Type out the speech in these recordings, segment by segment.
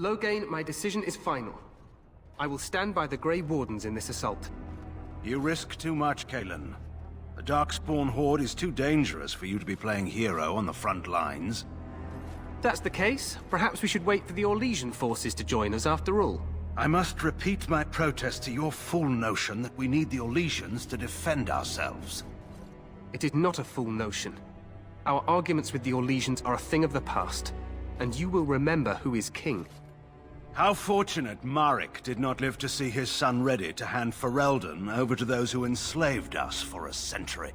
Loghain, my decision is final. I will stand by the Grey Wardens in this assault. You risk too much, Kalen. The Darkspawn Horde is too dangerous for you to be playing hero on the front lines. If that's the case, perhaps we should wait for the Orlesian forces to join us after all. I must repeat my protest to your fool notion that we need the Orlesians to defend ourselves. It is not a fool notion. Our arguments with the Orlesians are a thing of the past, and you will remember who is king. How fortunate Marek did not live to see his son ready to hand Ferelden over to those who enslaved us for a century.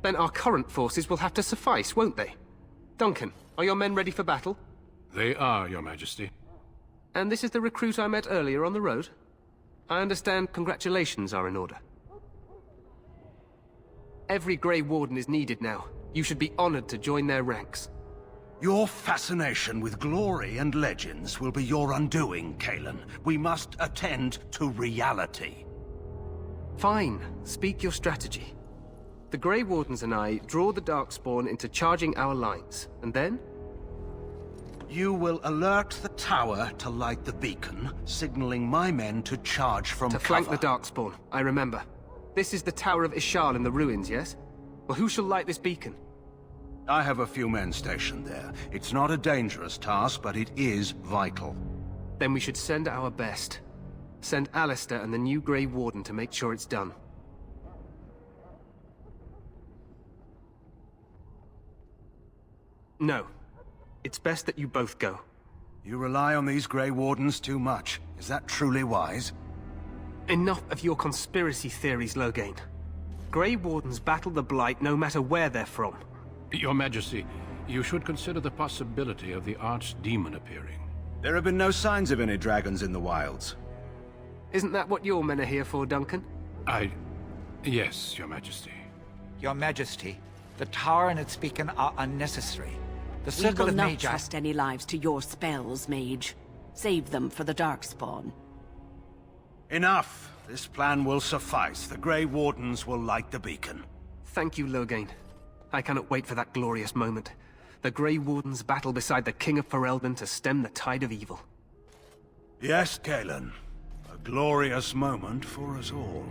Then our current forces will have to suffice, won't they? Duncan, are your men ready for battle? They are, Your Majesty. And this is the recruit I met earlier on the road? I understand congratulations are in order. Every Grey Warden is needed now. You should be honored to join their ranks. Your fascination with glory and legends will be your undoing, Kalen. We must attend to reality. Fine. Speak your strategy. The Grey Wardens and I draw the Darkspawn into charging our lines, and then? You will alert the tower to light the beacon, signaling my men to charge from cover. To flank the Darkspawn, I remember. This is the Tower of Ishal in the ruins, yes? Well, who shall light this beacon? I have a few men stationed there. It's not a dangerous task, but it is vital. Then we should send our best. Send Alistair and the new Grey Warden to make sure it's done. No. It's best that you both go. You rely on these Grey Wardens too much. Is that truly wise? Enough of your conspiracy theories, Loghain. Grey Wardens battle the Blight no matter where they're from. Your Majesty, you should consider the possibility of the Archdemon appearing. There have been no signs of any dragons in the wilds. Isn't that what your men are here for, Duncan? Yes, Your Majesty. Your Majesty, the tower and its beacon are unnecessary. The We Circle will of not Magi... trust any lives to your spells, Mage. Save them for the Darkspawn. Enough! This plan will suffice. The Grey Wardens will light the beacon. Thank you, Loghain. I cannot wait for that glorious moment. The Grey Wardens battle beside the King of Ferelden to stem the tide of evil. Yes, Kalen. A glorious moment for us all.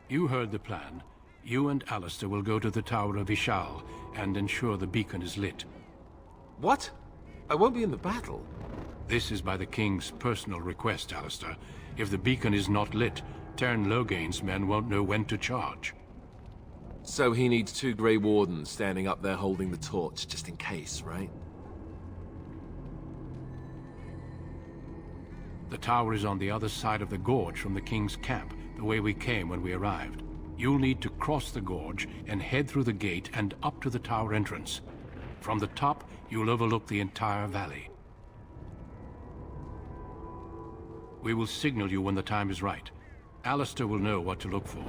You heard the plan. You and Alistair will go to the Tower of Ishal and ensure the beacon is lit. What? I won't be in the battle. This is by the King's personal request, Alistair. If the beacon is not lit, Tern Loghain's men won't know when to charge. So he needs 2 Grey Wardens standing up there holding the torch, just in case, right? The tower is on the other side of the gorge from the King's camp, the way we came when we arrived. You'll need to cross the gorge and head through the gate and up to the tower entrance. From the top, you'll overlook the entire valley. We will signal you when the time is right. Alistair will know what to look for.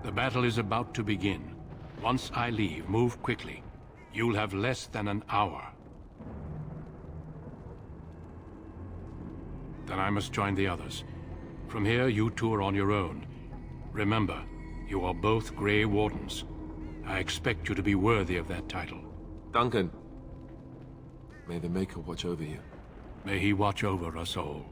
The battle is about to begin. Once I leave, move quickly. You'll have less than an hour. Then I must join the others. From here, you two are on your own. Remember, you are both Grey Wardens. I expect you to be worthy of that title. Duncan, may the Maker watch over you. May he watch over us all.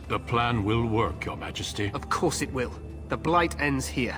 The plan will work, Your Majesty. Of course it will. The Blight ends here.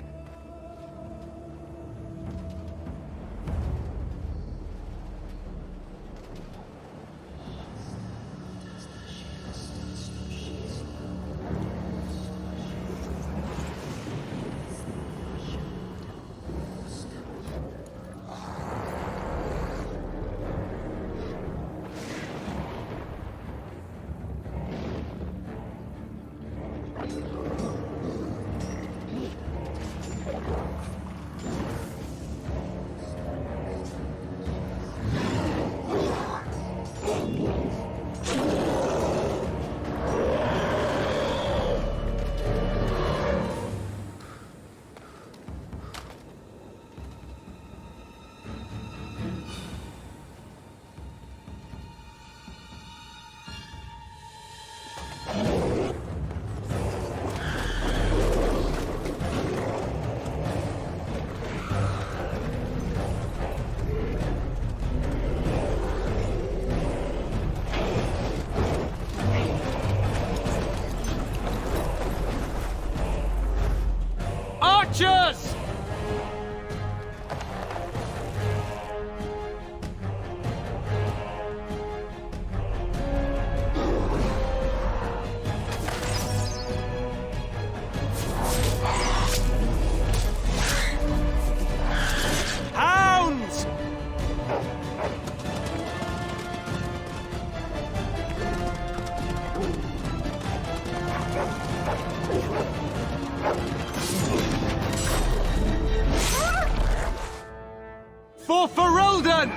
For Ferelden!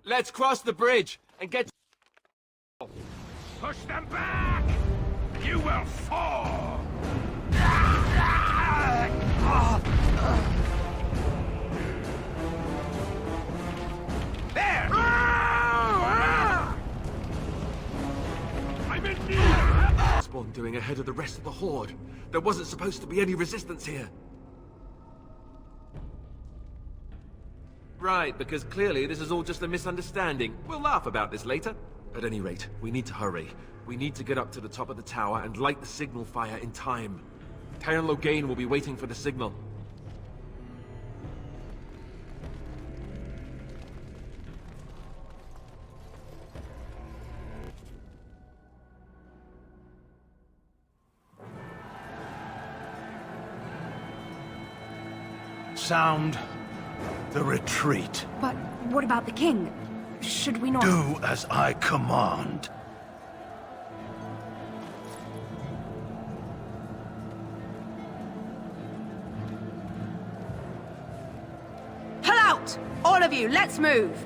Let's cross the bridge and get... Push them back! You will fall! There! I'm in need! Spawn doing ahead of the rest of the Horde. There wasn't supposed to be any resistance here. Right, because clearly this is all just a misunderstanding. We'll laugh about this later. At any rate, we need to hurry. We need to get up to the top of the tower and light the signal fire in time. Taron Loghain will be waiting for the signal. Sound the retreat. But what about the king? Should we not... Do as I command. Pull out! All of you, let's move!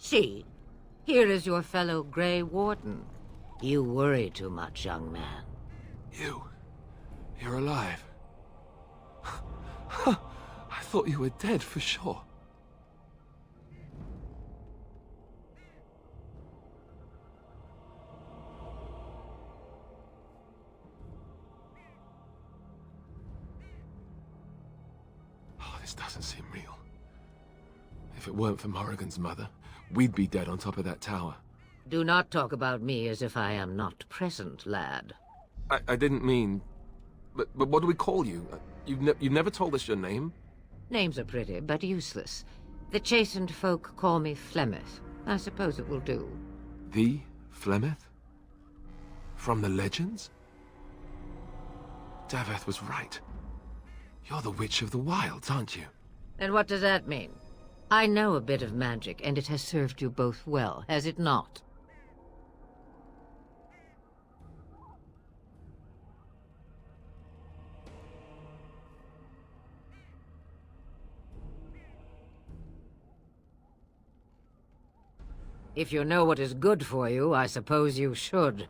See, here is your fellow Grey Warden. You worry too much, young man. You're alive. I thought you were dead for sure. Oh, this doesn't seem real. If it weren't for Morrigan's mother, we'd be dead on top of that tower. Do not talk about me as if I am not present, lad. I didn't mean... But what do we call you? You've never told us your name? Names are pretty, but useless. The chastened folk call me Flemeth. I suppose it will do. The Flemeth? From the legends? Daveth was right. You're the Witch of the Wilds, aren't you? And what does that mean? I know a bit of magic, and it has served you both well, has it not? If you know what is good for you, I suppose you should.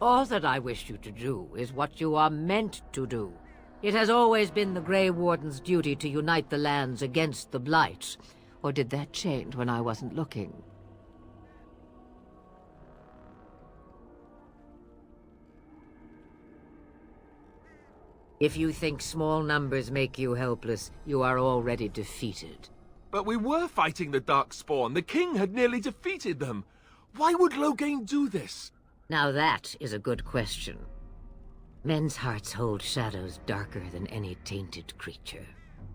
All that I wish you to do is what you are meant to do. It has always been the Grey Warden's duty to unite the lands against the Blights. Or did that change when I wasn't looking? If you think small numbers make you helpless, you are already defeated. But we were fighting the Darkspawn. The king had nearly defeated them. Why would Loghain do this? Now that is a good question. Men's hearts hold shadows darker than any tainted creature.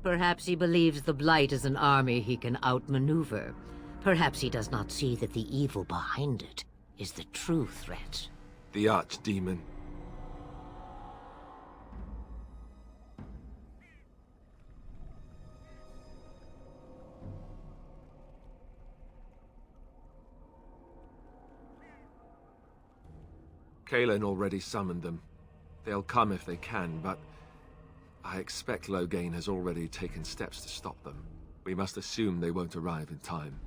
Perhaps he believes the Blight is an army he can outmaneuver. Perhaps he does not see that the evil behind it is the true threat. The Archdemon. Kaelin already summoned them. They'll come if they can, but I expect Loghain has already taken steps to stop them. We must assume they won't arrive in time.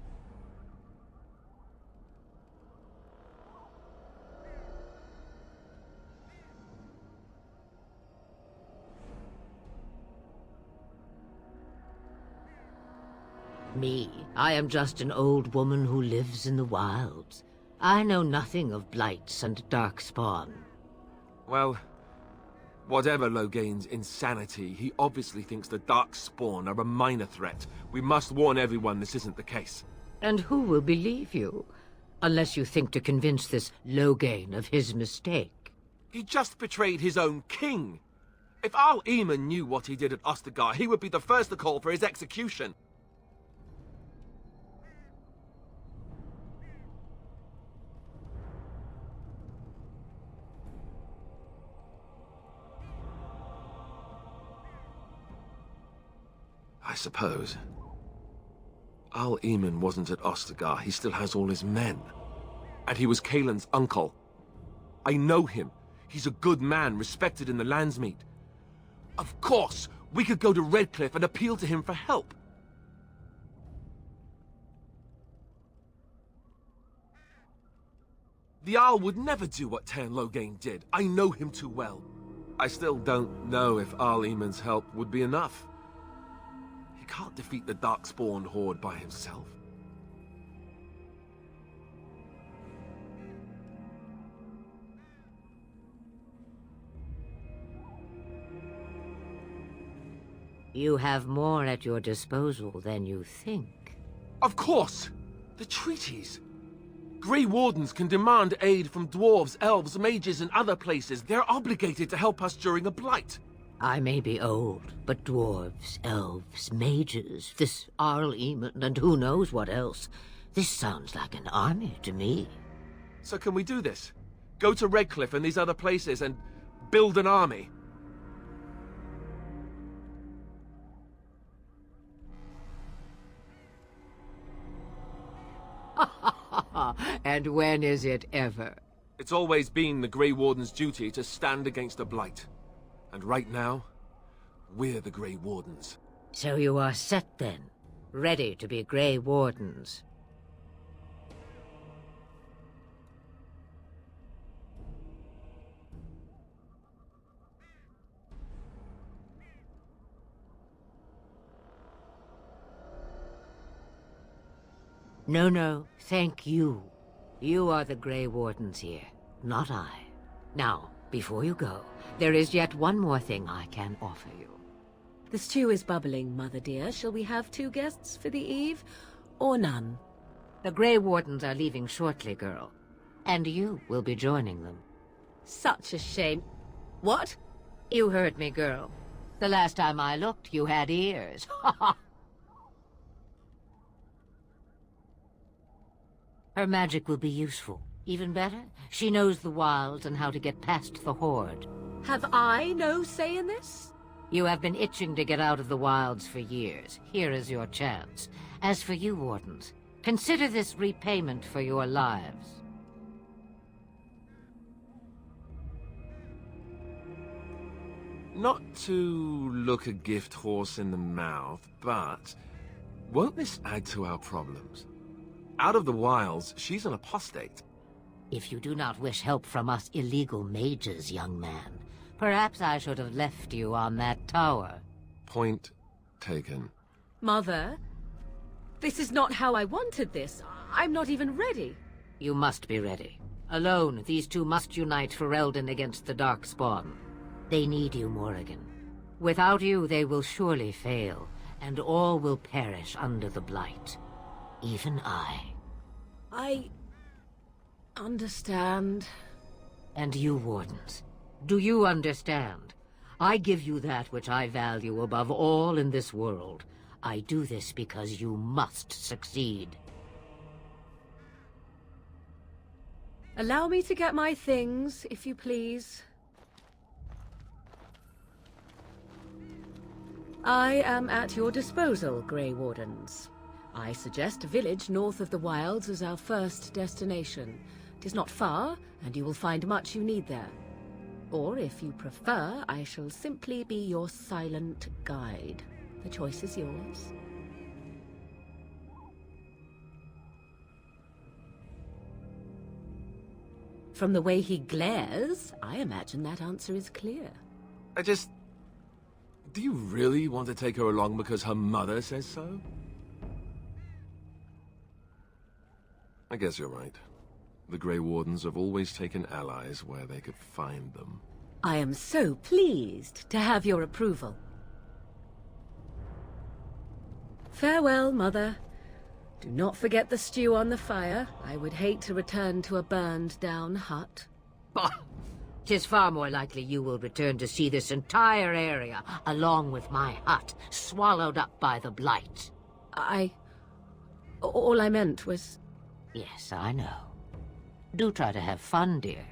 Me? I am just an old woman who lives in the wilds. I know nothing of blights and darkspawn. Well, whatever Loghain's insanity, he obviously thinks the Darkspawn are a minor threat. We must warn everyone this isn't the case. And who will believe you? Unless you think to convince this Loghain of his mistake. He just betrayed his own king. If Al Eamon knew what he did at Ostagar, he would be the first to call for his execution. I suppose. Al Eamon wasn't at Ostagar. He still has all his men. And he was Kaelin's uncle. I know him. He's a good man, respected in the Landsmeet. Of course, we could go to Redcliffe and appeal to him for help. The Arl would never do what Tairn Loghain did. I know him too well. I still don't know if Al Eamon's help would be enough. He can't defeat the Darkspawn horde by himself. You have more at your disposal than you think. Of course! The treaties! Grey Wardens can demand aid from dwarves, elves, mages, and other places. They're obligated to help us during a blight. I may be old, but dwarves, elves, mages, this Arl Eamon, and who knows what else. This sounds like an army to me. So can we do this? Go to Redcliffe and these other places and build an army? And when is it ever? It's always been the Grey Warden's duty to stand against a blight. And right now, We're the Grey Wardens. So you are set then, ready to be Grey Wardens. No, thank you. You are the Grey Wardens here, not I. Now, before you go, there is yet one more thing I can offer you. The stew is bubbling, Mother dear. Shall we have 2 guests for the eve, or none? The Grey Wardens are leaving shortly, girl. And you will be joining them. Such a shame. What? You heard me, girl. The last time I looked, you had ears. Ha ha! Her magic will be useful. Even better, she knows the wilds and how to get past the Horde. Have I no say in this? You have been itching to get out of the wilds for years. Here is your chance. As for you, Wardens, consider this repayment for your lives. Not to look a gift horse in the mouth, but won't this add to our problems? Out of the wilds, she's an apostate. If you do not wish help from us illegal mages, young man, perhaps I should have left you on that tower. Point taken. Mother, this is not how I wanted this. I'm not even ready. You must be ready. Alone, these two must unite Ferelden against the Darkspawn. They need you, Morrigan. Without you, they will surely fail, and all will perish under the Blight. Even I. I understand. And you, Wardens, do you understand? I give you that which I value above all in this world. I do this because you must succeed. Allow me to get my things, if you please. I am at your disposal, Grey Wardens. I suggest a village north of the wilds as our first destination. It is not far, and you will find much you need there. Or, if you prefer, I shall simply be your silent guide. The choice is yours. From the way he glares, I imagine that answer is clear. Do you really want to take her along because her mother says so? I guess you're right. The Grey Wardens have always taken allies where they could find them. I am so pleased to have your approval. Farewell, Mother. Do not forget the stew on the fire. I would hate to return to a burned-down hut. Bah! 'Tis far more likely you will return to see this entire area, along with my hut, swallowed up by the Blight. All I meant was... Yes, I know. Do try to have fun, dear.